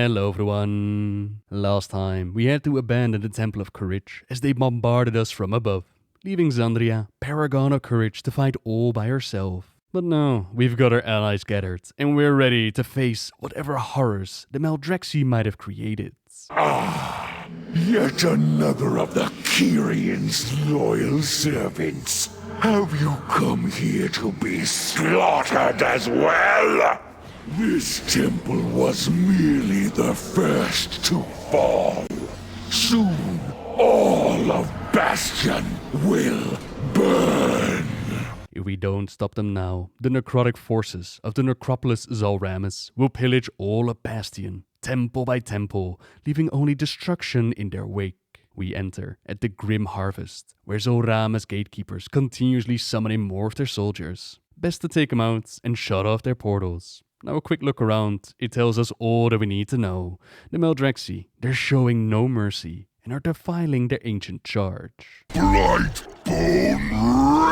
Hello everyone. Last time, we had to abandon the Temple of Courage as they bombarded us from above, leaving Xandria, paragon of courage, to fight all by herself. But now, we've got our allies gathered, and we're ready to face whatever horrors the Maldraxxi might have created. Yet another of the Kyrian's loyal servants. Have you come here to be slaughtered as well? This temple was merely the first to fall. Soon, all of Bastion will burn. If we don't stop them now, the necrotic forces of the necropolis Zul'Ramis will pillage all of Bastion, temple by temple, leaving only destruction in their wake. We enter at the Grim Harvest, where Zul'Ramis gatekeepers continuously summoning more of their soldiers. Best to take them out and shut off their portals. Now a quick look around, it tells us all that we need to know. The Maldraxxi, they're showing no mercy and are defiling their ancient charge. Blightbone,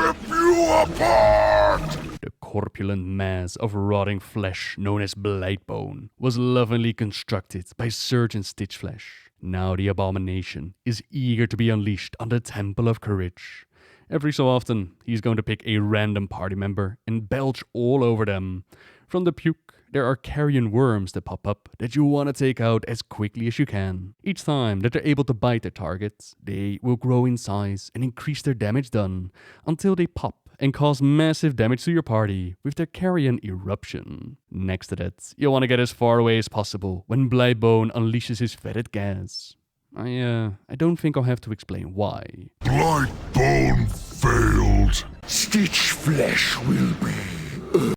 rip you apart! The corpulent mass of rotting flesh known as Blightbone was lovingly constructed by Surgeon Stitchflesh. Now the abomination is eager to be unleashed on the Temple of Courage. Every so often, he's going to pick a random party member and belch all over them. From the puke, there are carrion worms that pop up that you want to take out as quickly as you can. Each time that they're able to bite their targets, they will grow in size and increase their damage done until they pop and cause massive damage to your party with their carrion eruption. Next to that, you'll want to get as far away as possible when Blightbone unleashes his fetid gas. I don't think I'll have to explain why. Blightbone failed. Stitchflesh will be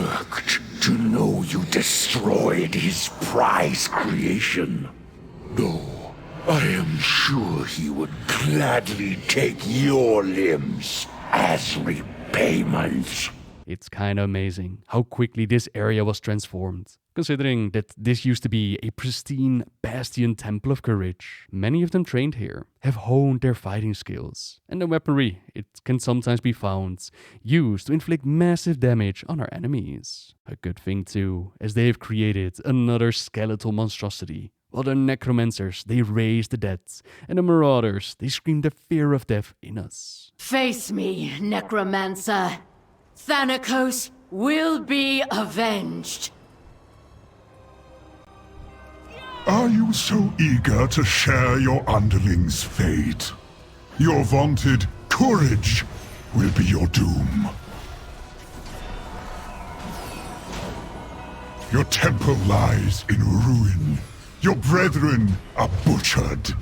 irked to know you destroyed his prize creation. Though I am sure he would gladly take your limbs as repayment. It's kinda amazing how quickly this area was transformed. Considering that this used to be a pristine Bastion Temple of Courage, many of them trained here have honed their fighting skills, and the weaponry, it can sometimes be found, used to inflict massive damage on our enemies. A good thing too, as they have created another skeletal monstrosity, while the necromancers, they raise the dead, and the marauders, they scream the fear of death in us. Face me, necromancer. Thanatos will be avenged. Are you so eager to share your underling's fate? Your vaunted courage will be your doom. Your temple lies in ruin. Your brethren are butchered.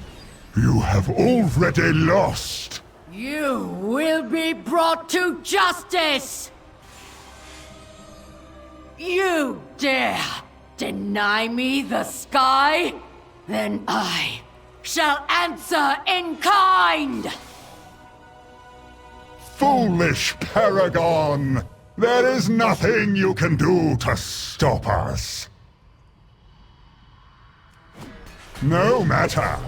You have already lost. You will be brought to justice! You dare deny me the sky? Then I shall answer in kind! Foolish Paragon! There is nothing you can do to stop us. No matter.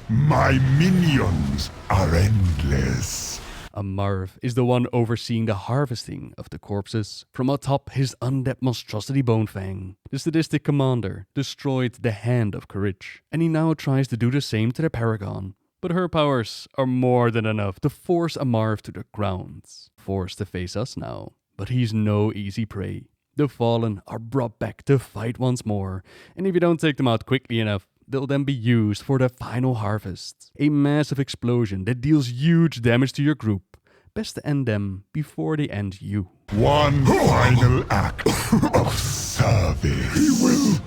My minions are endless. Amarv is the one overseeing the harvesting of the corpses from atop his undead monstrosity Bonefang. The sadistic commander destroyed the Hand of Courage, and he now tries to do the same to the Paragon. But her powers are more than enough to force Amarv to the ground. Forced to face us now, but he's no easy prey. The Fallen are brought back to fight once more, and if you don't take them out quickly enough, they'll then be used for the final harvest. A massive explosion that deals huge damage to your group. Best to end them before they end you. One final act of service. He will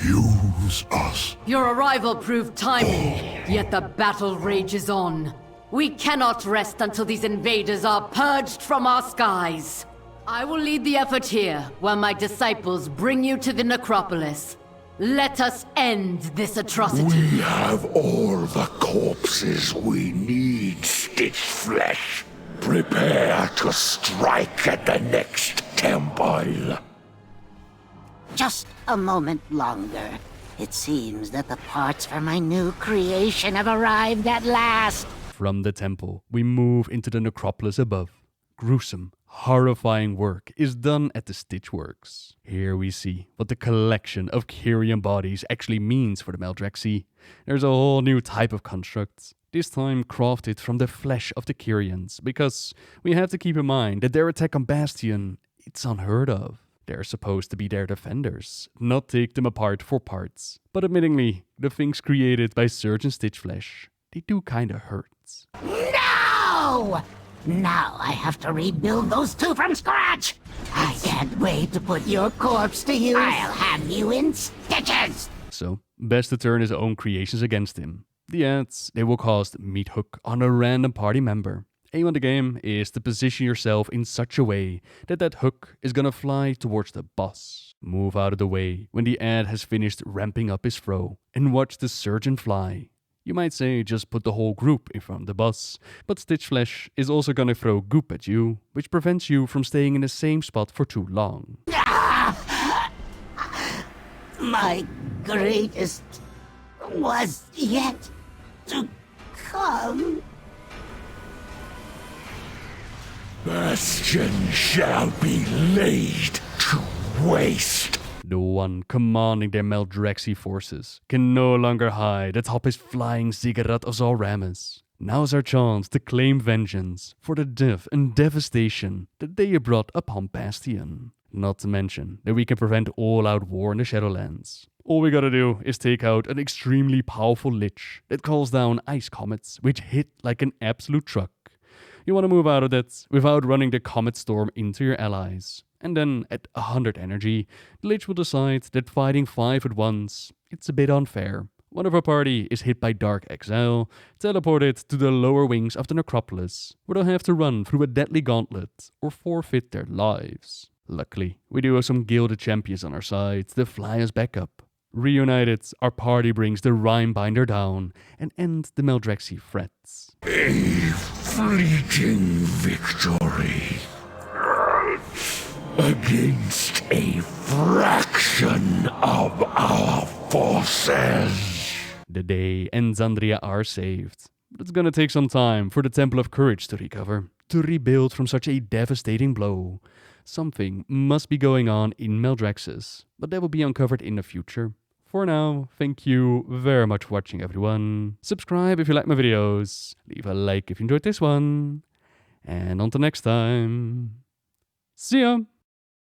use us. Your arrival proved timely, yet the battle rages on. We cannot rest until these invaders are purged from our skies. I will lead the effort here, while my disciples bring you to the necropolis. Let us end this atrocity. We have all the corpses we need, Stitchflesh. Prepare to strike at the next temple. Just a moment longer. It seems that the parts for my new creation have arrived at last. From the temple, we move into the necropolis above. Gruesome, horrifying work is done at the Stitchworks. Here we see what the collection of Kyrian bodies actually means for the Maldraxi. There's a whole new type of construct, this time crafted from the flesh of the Kyrians, because we have to keep in mind that their attack on Bastion, it's unheard of. They're supposed to be their defenders, not take them apart for parts. But admittingly, the things created by Surgeon Stitchflesh, they do kinda hurt. No! Now I have to rebuild those two from scratch! I can't wait to put your corpse to use. I'll have you in stitches! So, best to turn his own creations against him. The ads, they will cast Meat Hook on a random party member. Aim on the game is to position yourself in such a way that that hook is gonna fly towards the boss. Move out of the way when the ad has finished ramping up his throw and watch the surgeon fly. You might say just put the whole group in front of the boss, but Stitchflesh is also gonna throw goop at you, which prevents you from staying in the same spot for too long. My greatest was yet to come. Bastion shall be laid to waste. The one commanding their Maldraxi forces can no longer hide atop his flying ziggurat of Zalramis. Now's our chance to claim vengeance for the death and devastation that they brought upon Bastion. Not to mention that we can prevent all-out war in the Shadowlands. All we gotta do is take out an extremely powerful Lich that calls down ice comets which hit like an absolute truck. You want to move out of that without running the Comet Storm into your allies. And then at 100 energy, the Lich will decide that fighting 5 at once, it's a bit unfair. One of our party is hit by Dark Exile, teleported to the lower wings of the Necropolis, where they'll have to run through a deadly gauntlet or forfeit their lives. Luckily, we do have some gilded champions on our side to fly us back up. Reunited, our party brings the Rhinebinder down and ends the Maldraxi threats. A fleeting victory against a fraction of our forces. The day and Xandria are saved, but it's gonna take some time for the Temple of Courage to recover, to rebuild from such a devastating blow. Something must be going on in Maldraxxus, but that will be uncovered in the future. For now, thank you very much for watching, everyone. Subscribe if you like my videos, leave a like if you enjoyed this one, and until next time, see ya!